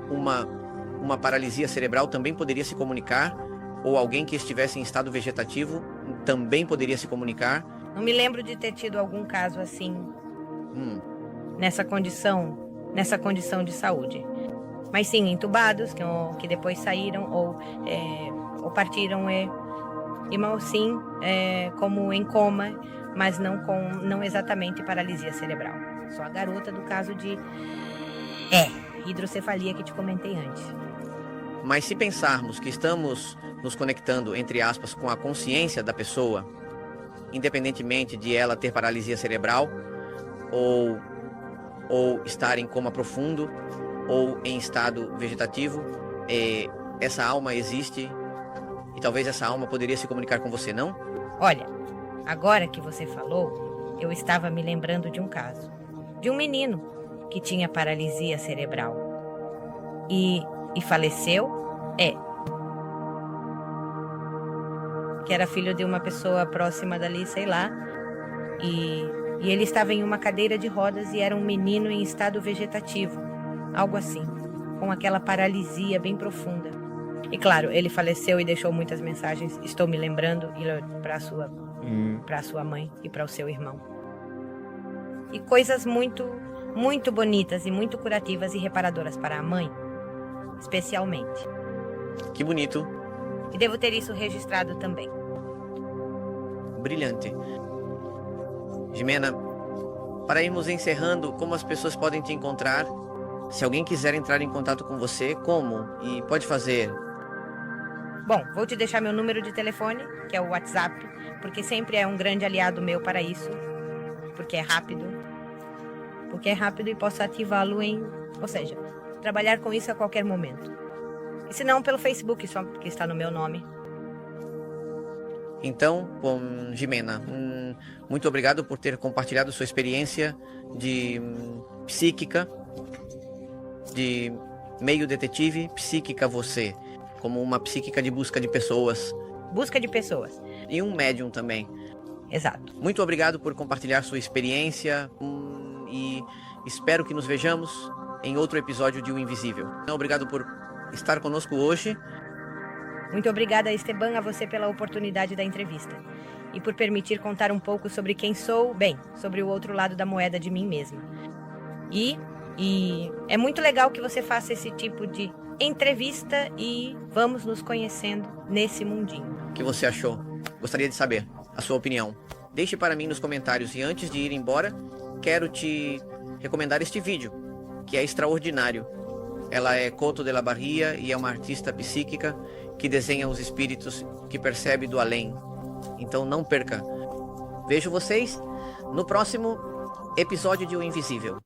uma paralisia cerebral também poderia se comunicar, ou alguém que estivesse em estado vegetativo também poderia se comunicar. Não me lembro de ter tido algum caso assim, nessa condição de saúde. Mas sim, entubados, que depois saíram ou partiram sim, como em coma, mas não exatamente paralisia cerebral. Só a garota do caso de hidrocefalia que te comentei antes. Mas se pensarmos que estamos nos conectando, entre aspas, com a consciência da pessoa, independentemente de ela ter paralisia cerebral, ou estar em coma profundo, ou em estado vegetativo, essa alma existe e talvez essa alma poderia se comunicar com você, não? Olha, agora que você falou, eu estava me lembrando de um caso. De um menino que tinha paralisia cerebral e faleceu, que era filho de uma pessoa próxima dali, sei lá, e ele estava em uma cadeira de rodas e era um menino em estado vegetativo, algo assim, com aquela paralisia bem profunda. E claro, ele faleceu e deixou muitas mensagens, estou me lembrando, para a sua mãe e para o seu irmão. E coisas muito, muito bonitas e muito curativas e reparadoras para a mãe, especialmente. Que bonito. E devo ter isso registrado também. Brilhante. Jimena, para irmos encerrando, como as pessoas podem te encontrar? Se alguém quiser entrar em contato com você, como? E pode fazer? Bom, vou te deixar meu número de telefone, que é o WhatsApp, porque sempre é um grande aliado meu para isso, porque é rápido e posso ativá-lo ou seja, trabalhar com isso a qualquer momento. E se não, pelo Facebook, só que está no meu nome. Então, Jimena, muito obrigado por ter compartilhado sua experiência de psíquica, de meio detetive, psíquica você, como uma psíquica de busca de pessoas. Busca de pessoas. E um médium também. Exato. Muito obrigado por compartilhar sua experiência e espero que nos vejamos em outro episódio de O Invisível. Obrigado por estar conosco hoje. Muito obrigada, Esteban, a você pela oportunidade da entrevista e por permitir contar um pouco sobre quem sou, sobre o outro lado da moeda de mim mesma. E é muito legal que você faça esse tipo de entrevista e vamos nos conhecendo nesse mundinho. O que você achou? Gostaria de saber a sua opinião. Deixe para mim nos comentários e antes de ir embora, quero te recomendar este vídeo, que é extraordinário. Ela é Coto de la Barria e é uma artista psíquica que desenha os espíritos que percebe do além. Então não perca. Vejo vocês no próximo episódio de O Invisível.